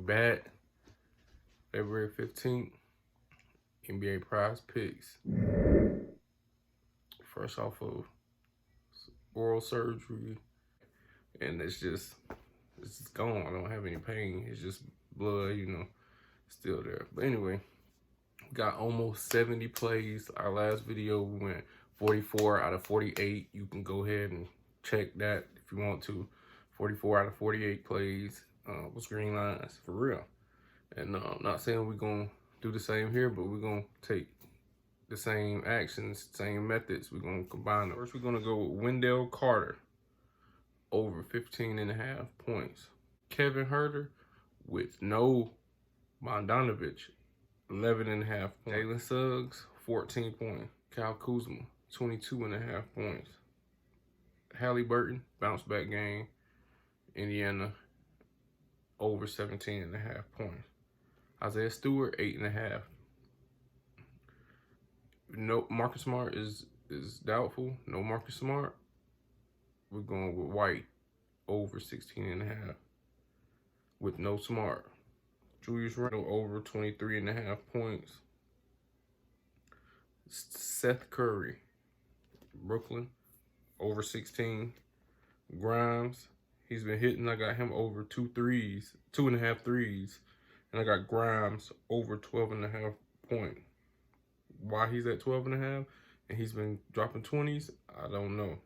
back. February 15th, NBA Prize Picks. Fresh off of oral surgery, and it's just gone. I don't have any pain. It's just blood, still there. But anyway, got almost 70 plays. Our last video we went 44 out of 48. You can go ahead and check that if you want to. 44 out of 48 plays was green lines for real. And I'm not saying we're gonna do the same here, but we're gonna take the same actions, same methods. We're gonna combine them. First, we're gonna go with Wendell Carter over 15.5 points. Kevin Huerter with no Bogdanovich, 11.5 points. Jalen Suggs, 14 points. Kyle Kuzma, 22.5 points. Halliburton, bounce back game. Indiana, over 17.5 points. Isaiah Stewart, 8.5. No, Marcus Smart is doubtful. No Marcus Smart. We're going with White, over 16.5. With no Smart. Julius Randle, over 23.5 points. Seth Curry, Brooklyn, over 16. Grimes, he's been hitting. I got him over 2.5 threes. And I got Grimes over 12.5 points. Why he's at 12.5 and he's been dropping 20s, I don't know.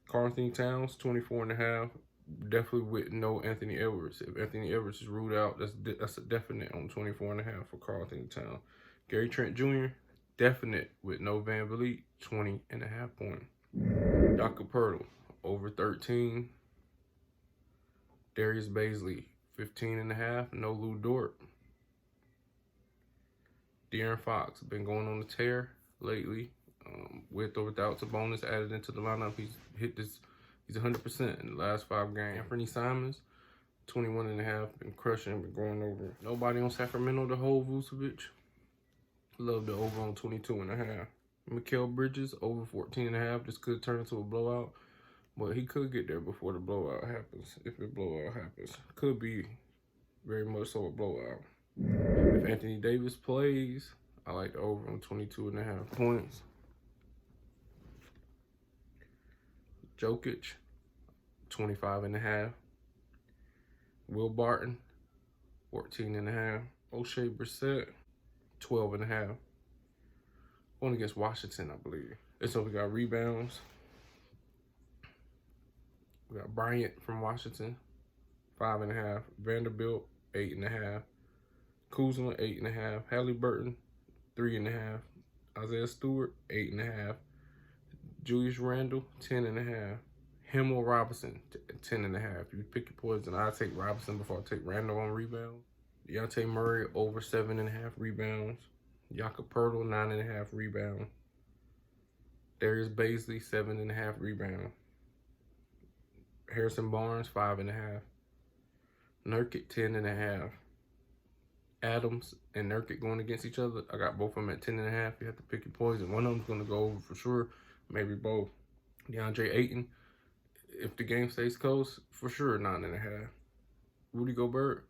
Karl-Anthony Towns, 24.5. Definitely with no Anthony Edwards. If Anthony Edwards is ruled out, that's a definite on 24.5 for Karl-Anthony Towns. Gary Trent Jr., definite with no Van Vliet, 20.5 points. Jakob Poeltl, over 13. Darius Bazley, 15.5. No Lou Dort. De'Aaron Fox, been going on the tear lately. With or without Sabonis added into the lineup, he's 100% in the last 5 games. Anthony Simons, 21.5, been crushing, been going over. Nobody on Sacramento to hold Vucevic. Love the over on 22.5. Mikal Bridges, over 14.5. This could turn into a blowout, but he could get there before the blowout happens. If the blowout happens, could be very much so a blowout. If Anthony Davis plays, I like the over on 22.5 points. Jokic, 25.5. Will Barton, 14.5. O'Shea Brissett, 12.5. Going against Washington, I believe. And so we got rebounds. We got Bryant from Washington, 5.5. Vanderbilt, 8.5. Kuzma, 8.5. Halliburton, 3.5. Isaiah Stewart, 8.5. Julius Randle, 10.5. Himmel Robinson, 10.5. You pick your poison. I take Robinson before I take Randle on rebound. Dejounte Murray, over 7.5 rebounds. Jakob Poeltl, 9.5 rebounds. Darius Bazley, 7.5 rebounds. Harrison Barnes, 5.5. Nurkic, 10.5. Adams and Nurkic going against each other. I got both of them at 10.5. You have to pick your poison. One of them's going to go over for sure. Maybe both. DeAndre Ayton, if the game stays close, for sure 9.5. Rudy Gobert,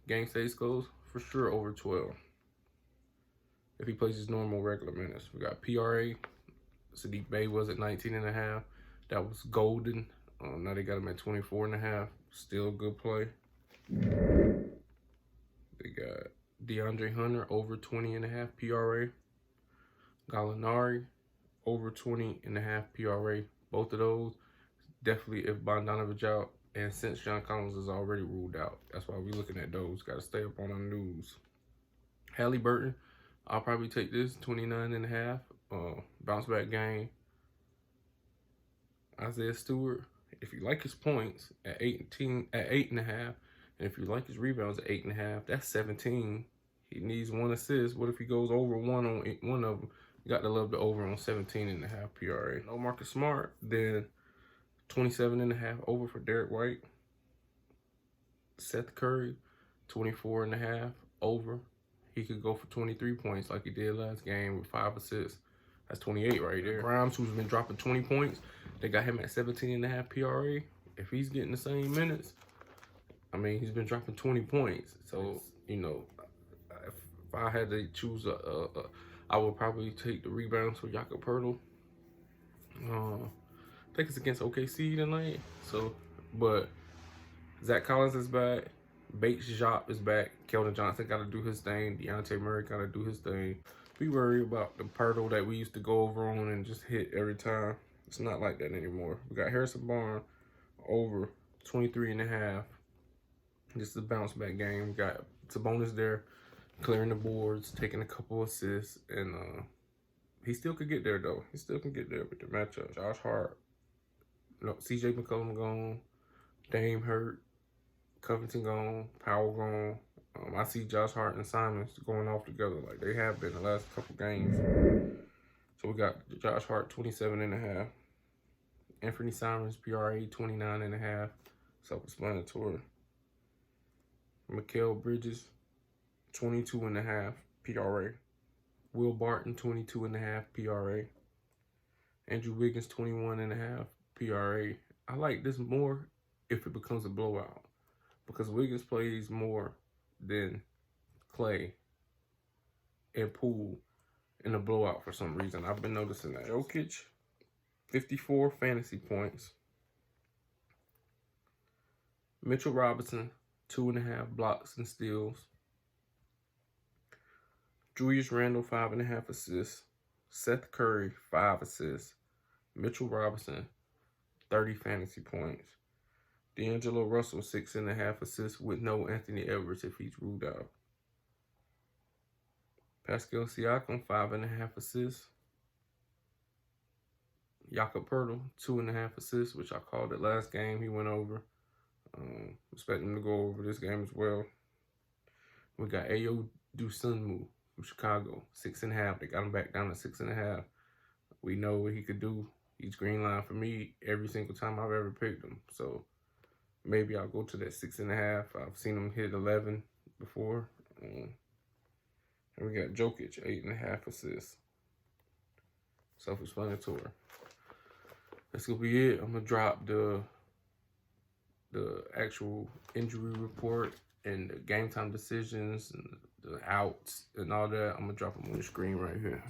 game stays close, for sure over 12. If he plays his normal regular minutes. We got PRA. Sadiq Bey was at 19.5. That was golden. Now they got him at 24.5. Still a good play. They got DeAndre Hunter, over 20.5 PRA. Gallinari, over 20.5 PRA. Both of those, definitely if Bogdanovich out, and since John Collins is already ruled out, that's why we're looking at those. Got to stay up on our news. Halliburton, I'll probably take this, 29.5. Bounce back game. Isaiah Stewart, if you like his points at 8.5, and if you like his rebounds at 8.5, that's 17. He needs 1 assist. What if he goes over one on one of them? You got to love the over on 17.5 PRA. No Marcus Smart, then 27.5 over for Derek White. Seth Curry, 24.5 over. He could go for 23 points like he did last game with 5 assists. That's 28 right there. Grimes, who's been dropping 20 points, they got him at 17.5 PRA. If he's getting the same minutes, I mean, he's been dropping 20 points. So, you know, if I had to choose I would probably take the rebounds for Jakob Poeltl. I think it's against OKC tonight. So, but Zach Collins is back. Bates Jop is back. Keldon Johnson got to do his thing. Deontay Murray got to do his thing. We worry about the Poeltl that we used to go over on and just hit every time. It's not like that anymore. We got Harrison Barnes over 23.5. This is a bounce back game. We got Sabonis there, clearing the boards, taking a couple assists, and he still could get there though. He still can get there with the matchup. Josh Hart, CJ McCollum gone, Dame hurt, Covington gone, Powell gone. I see Josh Hart and Simons going off together like they have been the last couple games. So we got Josh Hart 27.5. Anthony Simons PRA 29.5. Self-explanatory. Mikal Bridges 22.5 PRA. Will Barton 22.5 PRA. Andrew Wiggins 21.5 PRA. I like this more if it becomes a blowout because Wiggins plays more than Clay and Poole in a blowout for some reason. I've been noticing that. Jokic, 54 fantasy points. Mitchell Robinson, 2.5 blocks and steals. Julius Randle, 5.5 assists. Seth Curry, 5 assists. Mitchell Robinson, 30 fantasy points. D'Angelo Russell, 6.5 assists with no Anthony Edwards if he's ruled out. Pascal Siakam, 5.5 assists. Jakob Poeltl, 2.5 assists, which I called it last game. He went over. Expect him to go over this game as well. We got Ayo Dosunmu from Chicago, 6.5. They got him back down to 6.5. We know what he could do. He's green line for me every single time I've ever picked him. So maybe I'll go to that 6.5. I've seen him hit 11 before. And we got Jokic, 8.5 assists. Self-explanatory. That's gonna be it. I'm gonna drop the actual injury report and the game time decisions and the outs and all that. I'm gonna drop them on the screen right here.